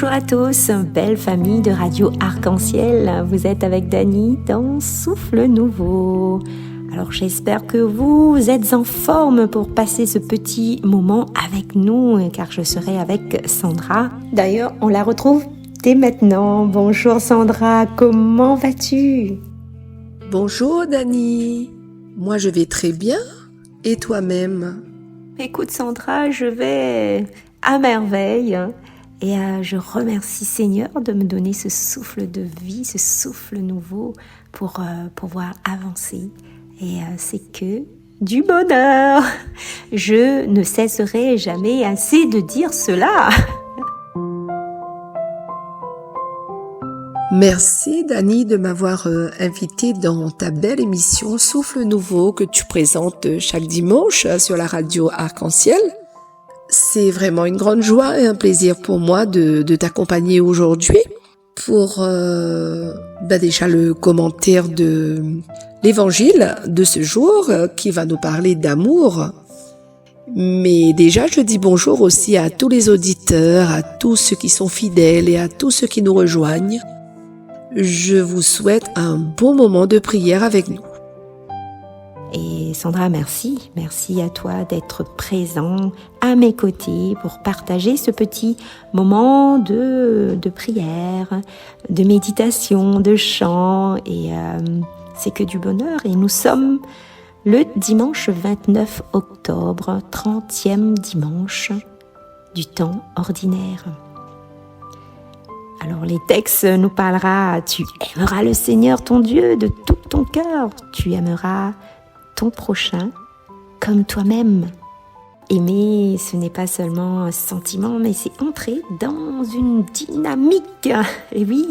Bonjour à tous, belle famille de Radio Arc-en-Ciel. Vous êtes avec Dani dans Souffle Nouveau. Alors j'espère que vous êtes en forme pour passer ce petit moment avec nous, car je serai avec Sandra. D'ailleurs, on la retrouve dès maintenant. Bonjour Sandra, comment vas-tu ? Bonjour Dani, moi je vais très bien, et toi-même ? Écoute Sandra, je vais à merveille. Et je remercie Seigneur de me donner ce souffle de vie, ce souffle nouveau pour pouvoir avancer. Et c'est que du bonheur. Je ne cesserai jamais assez de dire cela. Merci Dani de m'avoir invité dans ta belle émission Souffle Nouveau que tu présentes chaque dimanche sur la radio Arc-en-Ciel. C'est vraiment une grande joie et un plaisir pour moi de t'accompagner aujourd'hui pour déjà le commentaire de l'évangile de ce jour qui va nous parler d'amour. Mais déjà, je dis bonjour aussi à tous les auditeurs, à tous ceux qui sont fidèles et à tous ceux qui nous rejoignent. Je vous souhaite un bon moment de prière avec nous. Et Sandra, merci à toi d'être présent à mes côtés pour partager ce petit moment de prière, de méditation, de chant. Et c'est que du bonheur. Et nous sommes le dimanche 29 octobre, 30e dimanche du temps ordinaire. Alors les textes nous parlera, tu aimeras le Seigneur ton Dieu de tout ton cœur, tu aimeras ton prochain comme toi-même. Aimer, ce n'est pas seulement un sentiment, mais c'est entrer dans une dynamique. Et oui,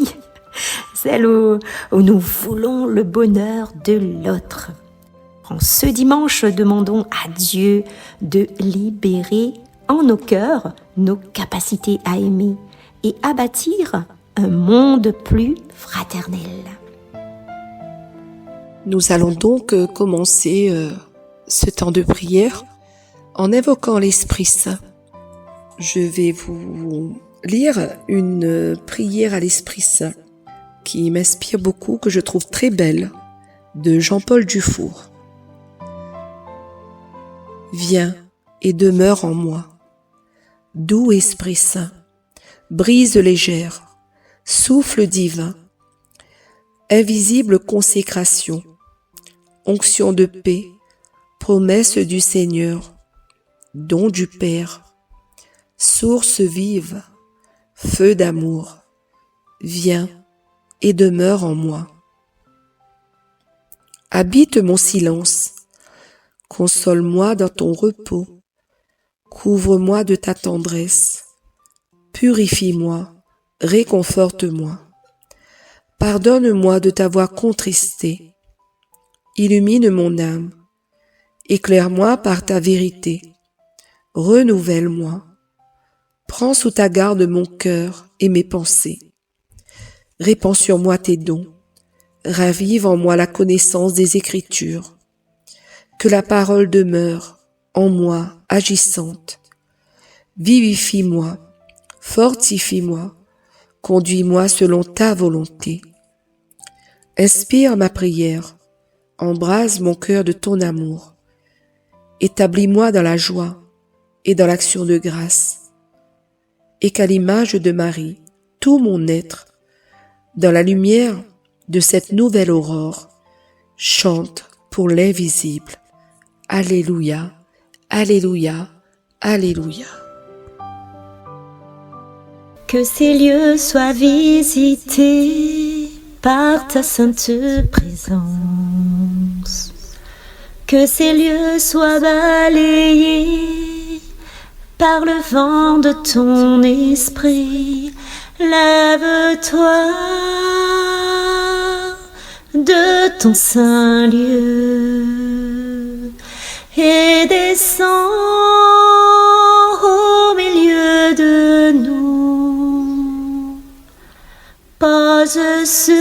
celle où nous voulons le bonheur de l'autre. En ce dimanche, demandons à Dieu de libérer en nos cœurs nos capacités à aimer et à bâtir un monde plus fraternel. Nous allons donc commencer ce temps de prière en invoquant l'Esprit Saint. Je vais vous lire une prière à l'Esprit Saint qui m'inspire beaucoup, que je trouve très belle, de Jean-Paul Dufour. Viens et demeure en moi, doux Esprit Saint, brise légère, souffle divin, invisible consécration, onction de paix, promesse du Seigneur, don du Père, source vive, feu d'amour, viens et demeure en moi. Habite mon silence, console-moi dans ton repos, couvre-moi de ta tendresse, purifie-moi, réconforte-moi. Pardonne-moi de t'avoir contristé. Illumine mon âme. Éclaire-moi par ta vérité. Renouvelle-moi. Prends sous ta garde mon cœur et mes pensées. Répands sur moi tes dons. Ravive en moi la connaissance des Écritures. Que la parole demeure en moi agissante. Vivifie-moi, fortifie-moi, conduis-moi selon ta volonté. Inspire ma prière, embrase mon cœur de ton amour. Établis-moi dans la joie et dans l'action de grâce. Et qu'à l'image de Marie, tout mon être, dans la lumière de cette nouvelle aurore, chante pour l'invisible. Alléluia, alléluia, alléluia. Que ces lieux soient visités par ta sainte présence. Que ces lieux soient balayés par le vent de ton esprit. Lève-toi de ton saint lieu et descends au milieu de nous. Pose sur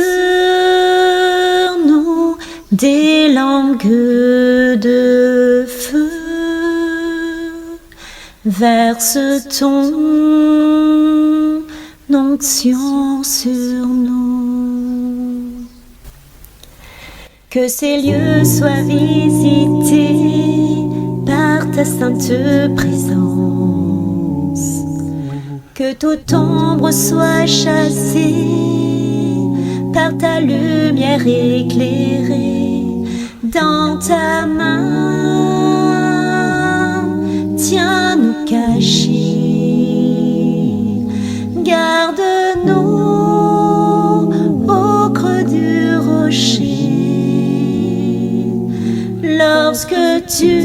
nous des langues de feu. Verse ton d'onction sur nous. Que ces lieux soient visités par ta sainte présence. Que toute ombre soit chassée par ta lumière éclairée. Dans ta main, tiens-nous cachés. Garde-nous au creux du rocher. Lorsque tu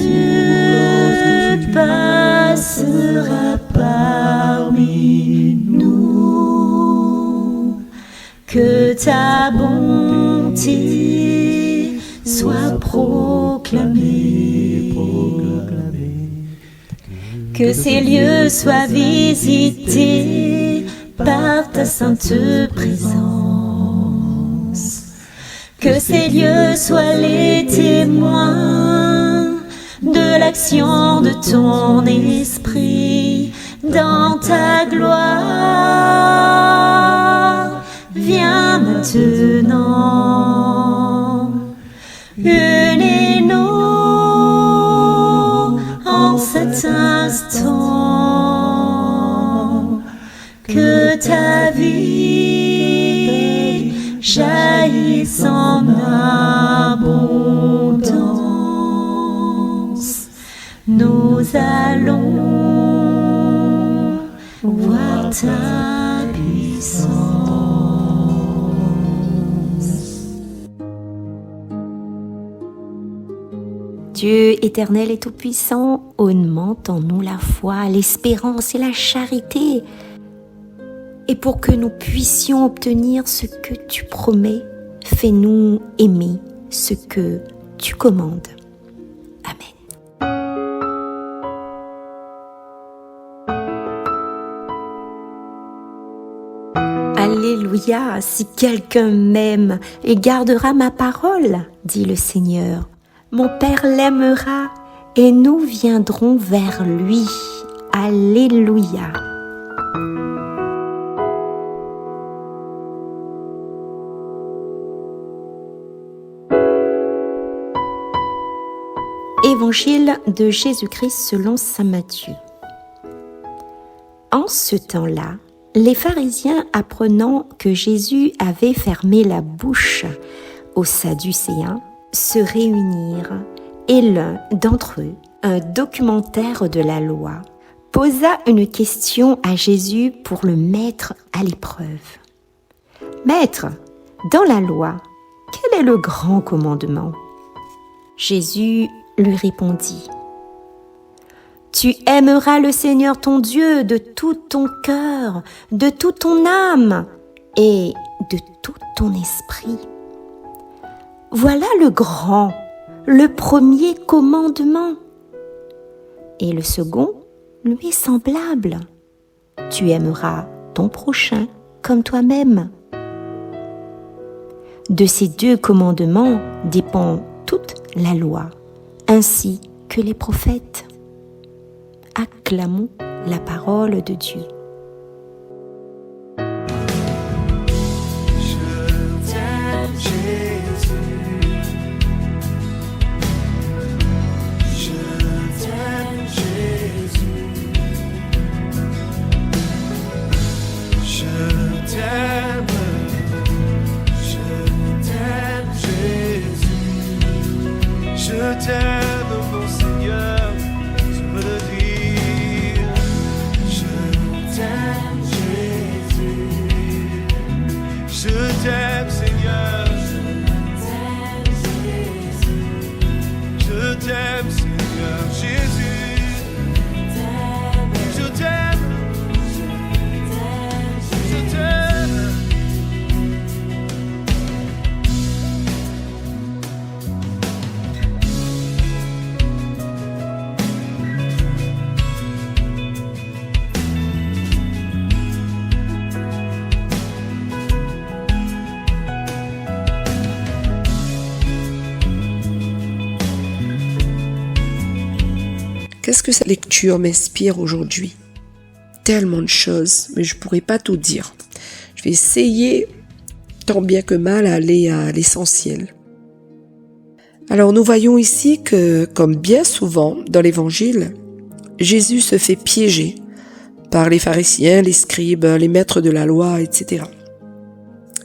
passeras parmi nous, que ta bonté soit proclamée, que ces lieux soient visités par ta sainte présence, que ces lieux soient les témoins de l'action de ton esprit dans ta gloire. Viens maintenant, unis-nous en cet instant, que ta vie jaillisse en abondance. Nous allons voir ta puissance. Dieu éternel et tout-puissant, augmente en nous la foi, l'espérance et la charité. Et pour que nous puissions obtenir ce que tu promets, fais-nous aimer ce que tu commandes. Amen. Alléluia, si quelqu'un m'aime et gardera ma parole, dit le Seigneur, mon Père l'aimera et nous viendrons vers lui. Alléluia. Évangile de Jésus-Christ selon saint Matthieu. En ce temps-là, les pharisiens, apprenant que Jésus avait fermé la bouche aux Sadducéens, se réunirent et l'un d'entre eux, un documentaire de la loi, posa une question à Jésus pour le mettre à l'épreuve. « Maître, dans la loi, quel est le grand commandement ?» Jésus lui répondit: « Tu aimeras le Seigneur ton Dieu de tout ton cœur, de toute ton âme et de tout ton esprit. Voilà le grand, le premier commandement. Et le second lui est semblable. Tu aimeras ton prochain comme toi-même. De ces deux commandements dépend toute la loi, ainsi que les prophètes. » Acclamons la parole de Dieu. Je t'aime, mon Seigneur, je veux le dire. Je t'aime, Jésus. Je t'aime, Seigneur. Je t'aime, Seigneur, Jésus. Je t'aime. Je t'aime. Qu'est-ce que cette lecture m'inspire aujourd'hui? tellement de choses, mais je pourrais pas tout dire. Je vais essayer, tant bien que mal, à aller à l'essentiel. Alors nous voyons ici que, comme bien souvent dans l'Évangile, Jésus se fait piéger par les pharisiens, les scribes, les maîtres de la loi, etc.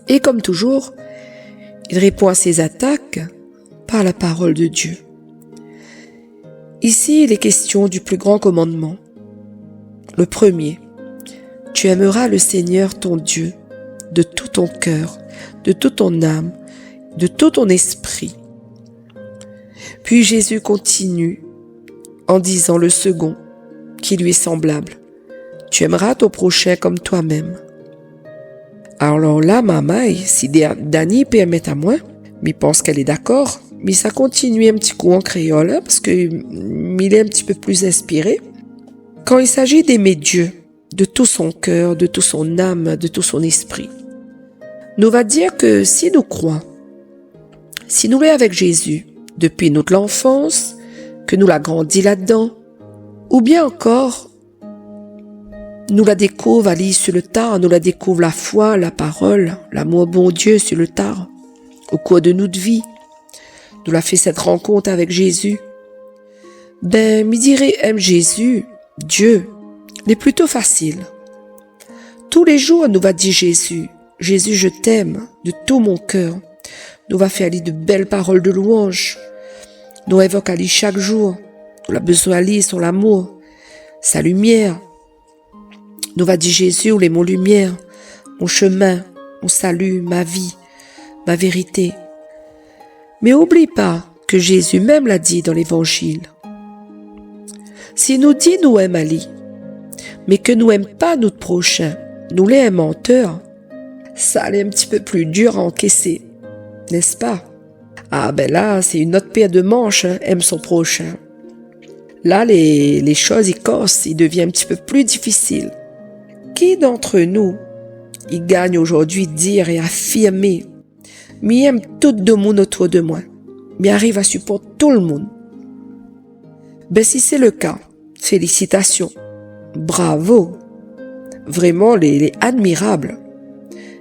Et comme toujours, il répond à ces attaques par la parole de Dieu. Ici, il est question du plus grand commandement. Le premier, tu aimeras le Seigneur ton Dieu de tout ton cœur, de toute ton âme, de tout ton esprit. Puis Jésus continue en disant le second, qui lui est semblable. Tu aimeras ton prochain comme toi-même. Alors là, maman, si Dani permet à moi, mais pense qu'elle est d'accord, mais ça continue un petit coup en créole, hein, parce que il est un petit peu plus inspiré. Quand il s'agit d'aimer Dieu de tout son cœur, de toute son âme, de tout son esprit, nous va dire que si nous croyons, si nous sommes avec Jésus depuis notre enfance, que nous l'a grandi là-dedans, ou bien encore, nous la découvre à lire sur le tard, nous la découvre la foi, la parole, l'amour bon Dieu sur le tard, au cours de notre vie, nous l'a fait cette rencontre avec Jésus. Me dirait, aime Jésus, Dieu, n'est plutôt facile. Tous les jours, nous va dire Jésus, Jésus, je t'aime de tout mon cœur. Nous va faire lire de belles paroles de louange. Nous évoquons à lire chaque jour. Nous avons besoin à lire son amour, sa lumière. Nous va dire Jésus ou les mots lumière, mon chemin, mon salut, ma vie, ma vérité. Mais oublie pas que Jésus même l'a dit dans l'Évangile. Si nous dit nous aimons Ali, mais que nous n'aimons pas notre prochain, nous les un menteur, ça allait un petit peu plus dur à encaisser, n'est-ce pas? Ah ben là, c'est une autre paire de manches, hein, aime son prochain. Là, les choses, ils cassent, il devient un petit peu plus difficile. Qui d'entre nous, il gagne aujourd'hui dire et affirmer, mais aime tout le monde autour de moi, mais arrive à supporter tout le monde? Ben si c'est le cas, félicitations, bravo, vraiment les admirables,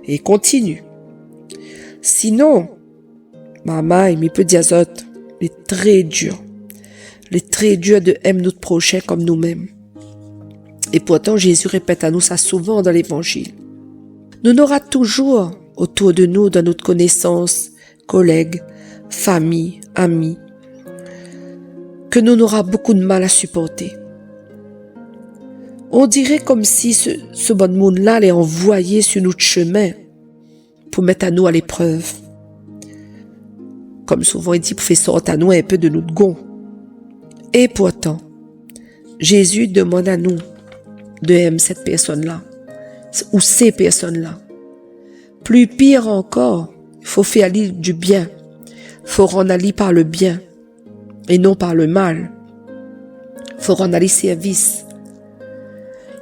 et continue. Sinon, maman, il peut dire autres, les très durs de aimer notre prochain comme nous-mêmes. Et pourtant, Jésus répète à nous ça souvent dans l'Évangile. Nous n'aura toujours autour de nous, dans notre connaissance, collègues, famille, amis, que nous n'aura beaucoup de mal à supporter. On dirait comme si ce bon monde-là l'est envoyé sur notre chemin pour mettre à nous à l'épreuve. Comme souvent il dit, pour faire sortir à nous un peu de notre gond. Et pourtant, Jésus demande à nous de aimer cette personne-là, ou ces personnes-là. Plus pire encore, il faut faire aller du bien. Il faut rendre aller par le bien, et non par le mal. Il faut rendre aller service.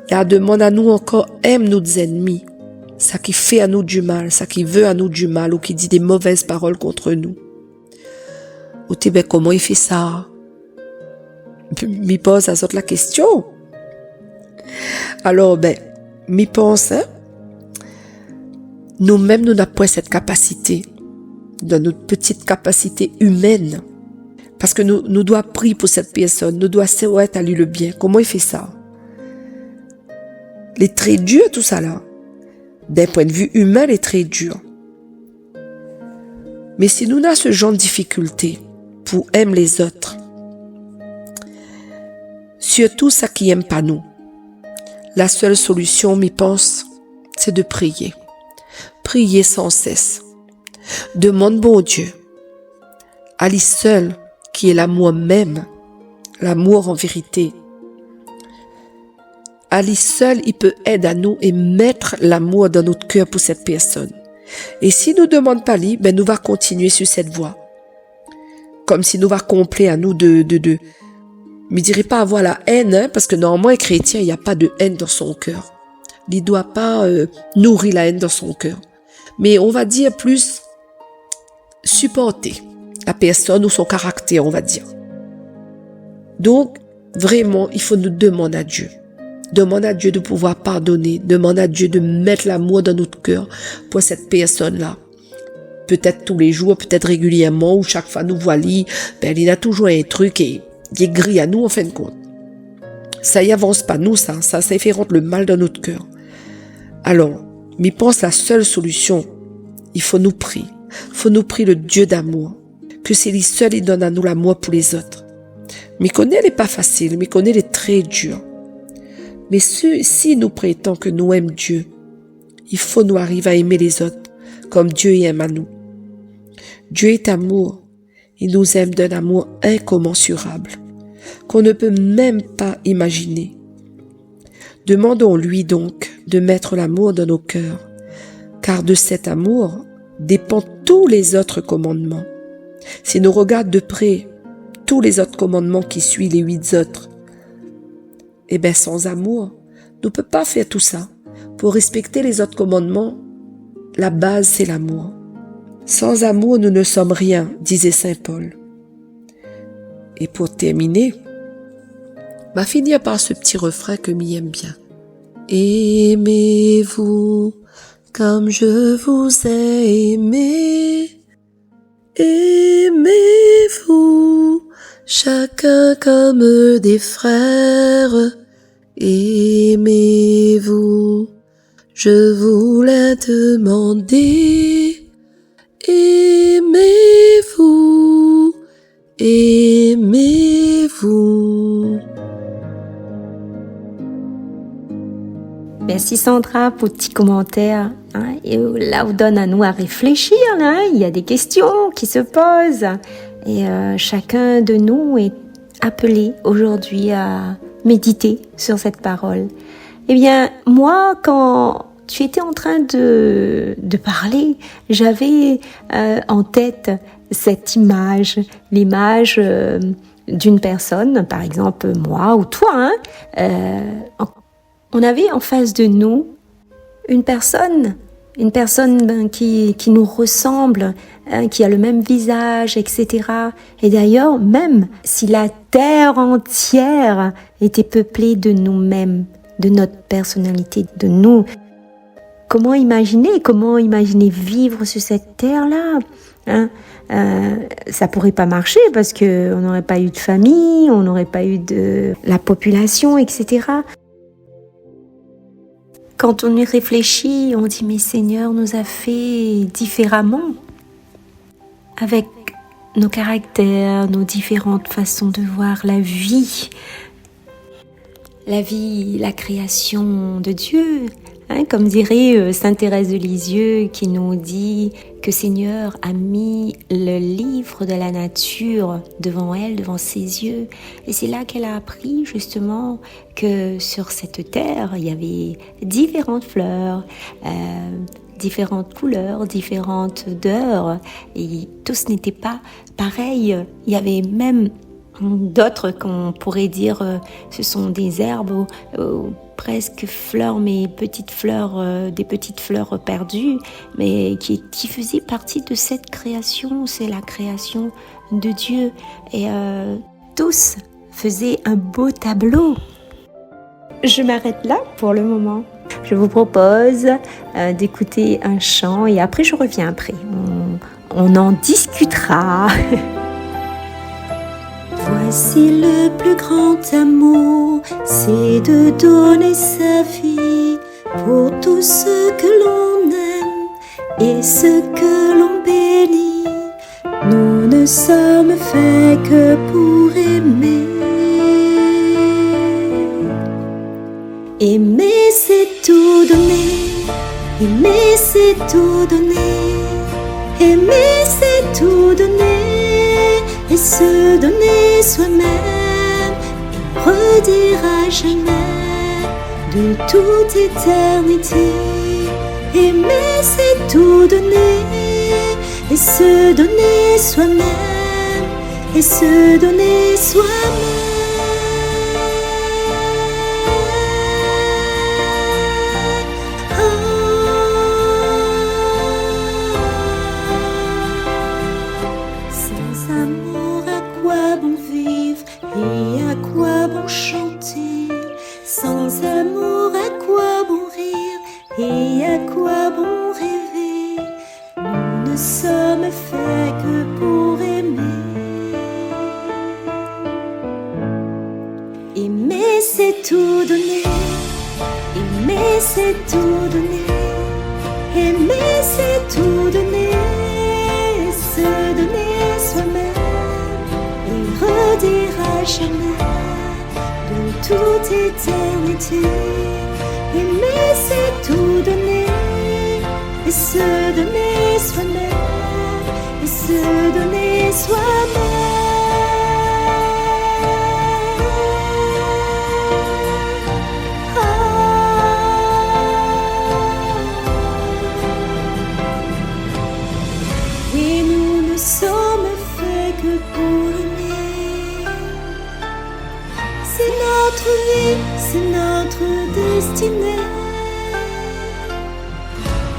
Il demande à nous encore, aime nos ennemis, ça qui fait à nous du mal, ça qui veut à nous du mal, ou qui dit des mauvaises paroles contre nous. Ou ben comment il fait ça? M'y pose à la question. Alors, m'y pense, hein? Nous-mêmes, nous n'avons pas cette capacité, dans notre petite capacité humaine. Parce que nous doit prier pour cette personne, nous doit souhaiter à lui le bien. Comment il fait ça? Les traits durs, tout ça là. D'un point de vue humain, les traits durs. Mais si nous avons ce genre de difficulté pour aimer les autres, surtout ça qui n'aime pas nous, la seule solution, m'y pense, c'est de prier. Prier sans cesse. Demande bon Dieu, à lui seul, qui est l'amour même, l'amour en vérité. À lui seul, il peut aider à nous et mettre l'amour dans notre cœur pour cette personne. Et si nous ne demandons pas lui, nous va continuer sur cette voie. Comme si nous va compléter à nous de mais dirais pas avoir la haine, hein, parce que normalement, un chrétien, il n'y a pas de haine dans son cœur. Il ne doit pas nourrir la haine dans son cœur. Mais on va dire plus supporter la personne ou son caractère, on va dire. Donc, vraiment, il faut nous demander à Dieu. Demande à Dieu de pouvoir pardonner. Demande à Dieu de mettre l'amour dans notre cœur pour cette personne-là. Peut-être tous les jours, peut-être régulièrement, ou chaque fois nous voilà, il a toujours un truc et il est gris à nous en fin de compte. Ça y avance pas nous, ça fait rentrer le mal dans notre cœur. Alors, mais pense la seule solution, il faut nous prier. Il faut nous prier le Dieu d'amour, que c'est lui seul qui donne à nous l'amour pour les autres. Mais connaît n'est pas facile, mais connaît est très dur. Mais si nous prétendons que nous aimons Dieu, il faut nous arriver à aimer les autres comme Dieu aime à nous. Dieu est amour. Il nous aime d'un amour incommensurable, qu'on ne peut même pas imaginer. Demandons-lui donc de mettre l'amour dans nos cœurs, car de cet amour dépendent tous les autres commandements. Si nous regardons de près tous les autres commandements qui suivent les 8 autres, sans amour, nous ne pouvons pas faire tout ça. Pour respecter les autres commandements, la base c'est l'amour. Sans amour, nous ne sommes rien, disait Saint Paul. Et pour terminer, va finir par ce petit refrain que m'y aime bien. Aimez-vous comme je vous ai aimé. Aimez-vous chacun comme des frères. Aimez-vous, je vous l'ai demandé. Aimez-vous, aimez-vous. Merci Sandra pour le petit commentaire. Et là, vous donne à nous à réfléchir. Il y a des questions qui se posent. Et chacun de nous est appelé aujourd'hui à méditer sur cette parole. Eh bien, moi, quand tu étais en train de parler, j'avais en tête cette image, l'image d'une personne, par exemple moi ou toi. On avait en face de nous une personne qui nous ressemble, qui a le même visage, etc. Et d'ailleurs, même si la terre entière était peuplée de nous-mêmes, de notre personnalité, de nous, comment imaginer vivre sur cette terre-là, ça pourrait pas marcher parce que on n'aurait pas eu de famille, on n'aurait pas eu de la population, etc. Quand on y réfléchit, on dit mais Seigneur nous a fait différemment, avec nos caractères, nos différentes façons de voir la vie, la création de Dieu. Comme dirait Sainte Thérèse de Lisieux qui nous dit que Seigneur a mis le livre de la nature devant elle, devant ses yeux. Et c'est là qu'elle a appris justement que sur cette terre, il y avait différentes fleurs, différentes couleurs, différentes odeurs. Et tous n'étaient pas pareils. Il y avait même d'autres qu'on pourrait dire ce sont des herbes presque fleurs, mais petites fleurs, des petites fleurs perdues, mais qui faisaient partie de cette création. C'est la création de Dieu. Et tous faisaient un beau tableau. Je m'arrête là pour le moment. Je vous propose d'écouter un chant et après je reviens après. On en discutera. Voici le plus grand amour, c'est de donner sa vie pour tout ce que l'on aime et ce que l'on bénit. Nous ne sommes faits que pour aimer. Aimer c'est tout donner, aimer c'est tout donner, aimer c'est tout donner. Et se donner soi-même, et redire à jamais, de toute éternité. Aimer c'est tout donner, et se donner soi-même, et se donner soi-même. Sans amour, tout donner. Aimer, c'est tout donner. Aimer, c'est tout donner. Se donner soi-même et redire à jamais de toute éternité. Aimer, c'est tout donner. Et se donner soi-même. Et se donner soi-même. Sommes faits que pour aimer. C'est notre vie, c'est notre destinée.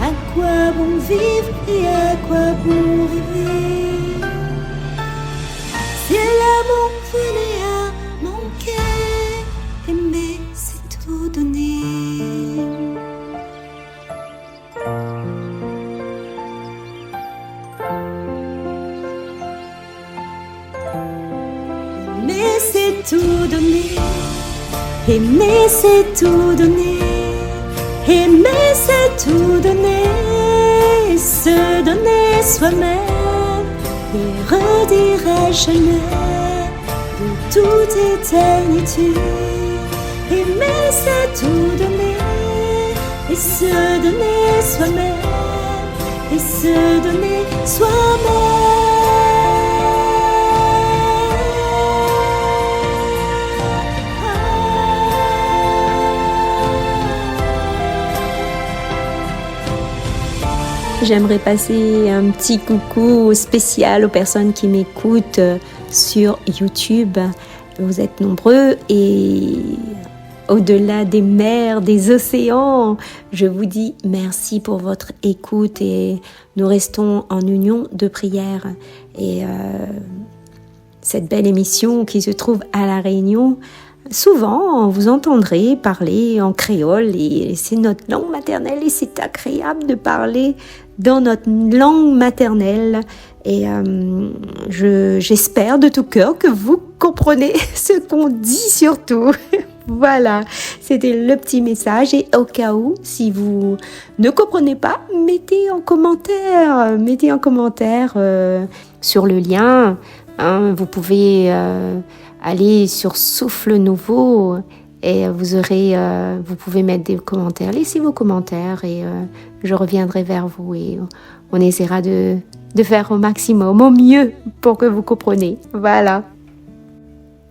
À quoi bon vivre et à quoi bon rêver? Si l'amour venait à manquer, aimer c'est tout donner. Aimer c'est tout donner. Aimer c'est tout donner. Aimer c'est tout donner. Se donner soi-même et redire à jamais de toute éternité. Aimer c'est tout donner. Et se donner soi-même. Et se donner soi-même. J'aimerais passer un petit coucou spécial aux personnes qui m'écoutent sur YouTube. Vous êtes nombreux et au-delà des mers, des océans, je vous dis merci pour votre écoute et nous restons en union de prière. Et cette belle émission qui se trouve à La Réunion, souvent, vous entendrez parler en créole et c'est notre langue maternelle et c'est agréable de parler dans notre langue maternelle et j'espère de tout cœur que vous comprenez ce qu'on dit surtout. Voilà, c'était le petit message et au cas où, si vous ne comprenez pas, mettez en commentaire sur le lien. Hein, vous pouvez aller sur Souffle Nouveau et vous pouvez mettre des commentaires. Laissez vos commentaires et je reviendrai vers vous et on essaiera de faire au maximum, au mieux pour que vous compreniez. Voilà.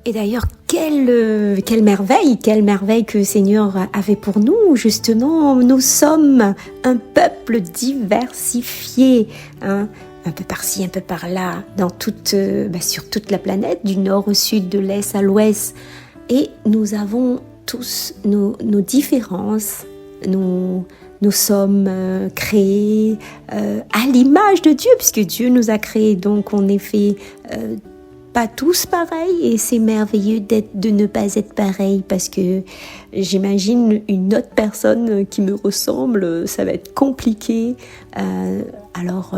Et d'ailleurs, quelle merveille que le Seigneur avait pour nous. Justement, nous sommes un peuple diversifié, hein, un peu par-ci, un peu par-là, sur toute la planète, du nord au sud, de l'est à l'ouest. Et nous avons tous nos différences. Nous sommes créés à l'image de Dieu, puisque Dieu nous a créés, donc on est fait pas tous pareils, et c'est merveilleux de ne pas être pareil, parce que j'imagine une autre personne qui me ressemble, ça va être compliqué. Alors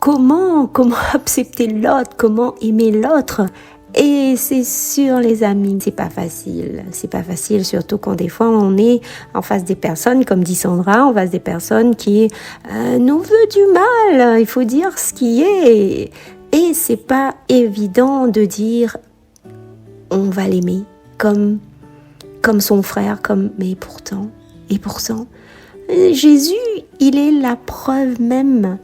comment accepter l'autre, comment aimer l'autre? Et c'est sûr les amis, c'est pas facile, surtout quand des fois on est en face des personnes, comme dit Sandra, en face des personnes qui nous veulent du mal, il faut dire ce qui est, et c'est pas évident de dire on va l'aimer comme son frère, mais pourtant, Jésus, il est la preuve même,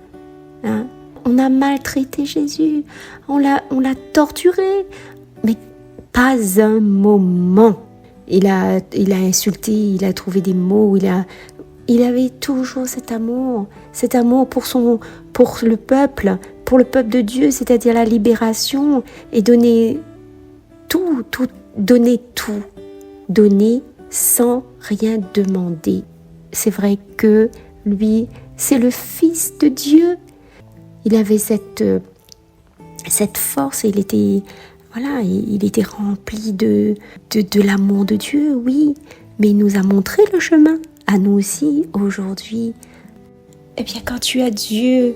hein. On a maltraité Jésus, on l'a torturé, mais pas un moment. Il a insulté, il a trouvé des mots, il avait toujours cet amour pour le peuple de Dieu, c'est-à-dire la libération, et donner sans rien demander. C'est vrai que lui, c'est le Fils de Dieu. Il avait cette force et il était rempli de l'amour de Dieu, oui, mais il nous a montré le chemin, à nous aussi, aujourd'hui. Eh bien, quand tu as Dieu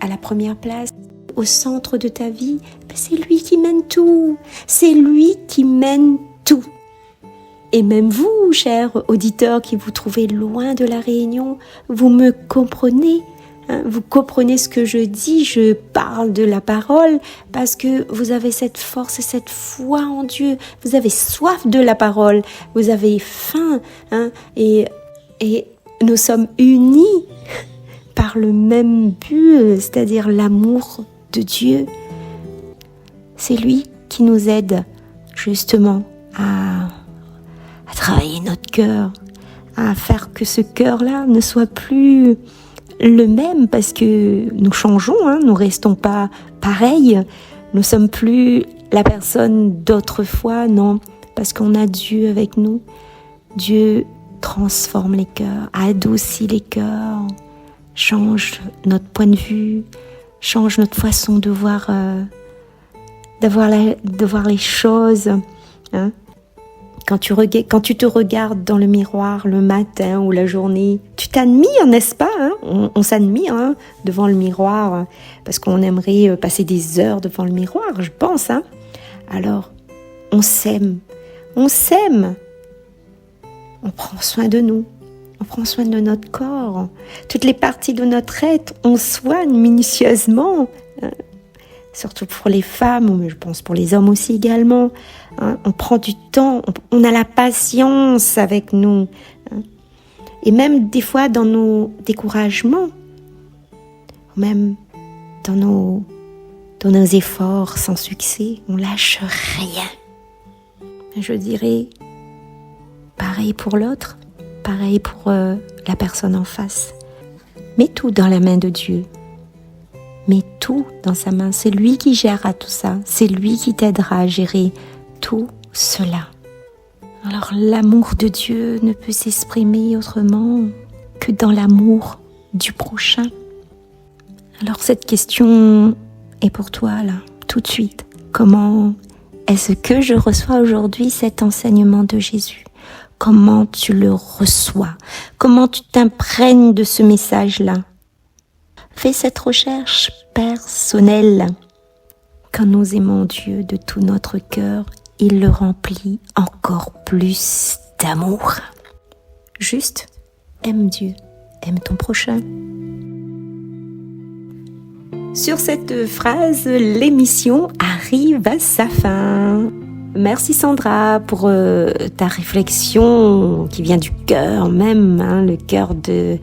à la première place, au centre de ta vie, c'est lui qui mène tout. C'est lui qui mène tout. Et même vous, chers auditeurs qui vous trouvez loin de la Réunion, vous me comprenez. Vous comprenez ce que je dis, je parle de la parole parce que vous avez cette force et cette foi en Dieu. Vous avez soif de la parole, vous avez faim, et nous sommes unis par le même but, c'est-à-dire l'amour de Dieu. C'est lui qui nous aide justement à travailler notre cœur, à faire que ce cœur-là ne soit plus le même, parce que nous changeons, nous restons pas pareils, nous sommes plus la personne d'autrefois, non, parce qu'on a Dieu avec nous. Dieu transforme les cœurs, adoucit les cœurs, change notre point de vue, change notre façon de voir, de voir les choses. Quand tu te regardes dans le miroir le matin ou la journée, tu t'admires, n'est-ce pas? On s'admire devant le miroir parce qu'on aimerait passer des heures devant le miroir, je pense. Alors, on s'aime. On prend soin de nous. On prend soin de notre corps. Toutes les parties de notre être, on soigne minutieusement. Surtout pour les femmes, mais je pense pour les hommes aussi également. On prend du temps, on a la patience avec nous. Et même des fois dans nos découragements, même dans nos efforts sans succès, on lâche rien. Je dirais, pareil pour l'autre, pareil pour la personne en face. Mets tout dans la main de Dieu. Mets tout dans sa main. C'est lui qui gérera tout ça. C'est lui qui t'aidera à gérer tout cela. Alors l'amour de Dieu ne peut s'exprimer autrement que dans l'amour du prochain. Alors cette question est pour toi là, tout de suite. Comment est-ce que je reçois aujourd'hui cet enseignement de Jésus? Comment tu le reçois? Comment tu t'imprègnes de ce message-là? Fais cette recherche personnelle. Quand nous aimons Dieu de tout notre cœur, il le remplit encore plus d'amour. Juste, aime Dieu, aime ton prochain. Sur cette phrase, l'émission arrive à sa fin. Merci Sandra pour ta réflexion qui vient du cœur même, le cœur de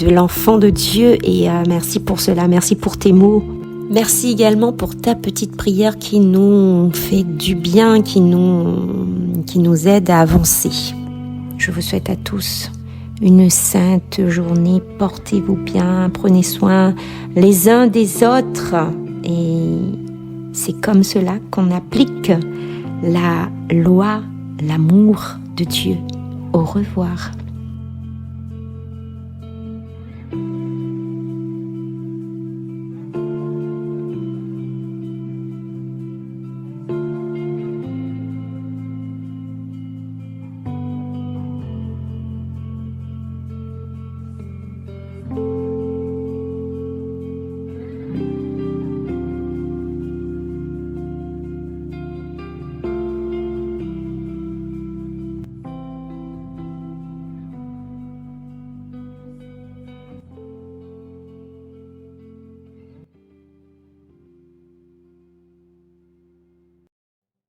l'enfant de Dieu, et merci pour cela, merci pour tes mots. Merci également pour ta petite prière qui nous fait du bien, qui nous aide à avancer. Je vous souhaite à tous une sainte journée, portez-vous bien, prenez soin les uns des autres, et c'est comme cela qu'on applique la loi, l'amour de Dieu. Au revoir.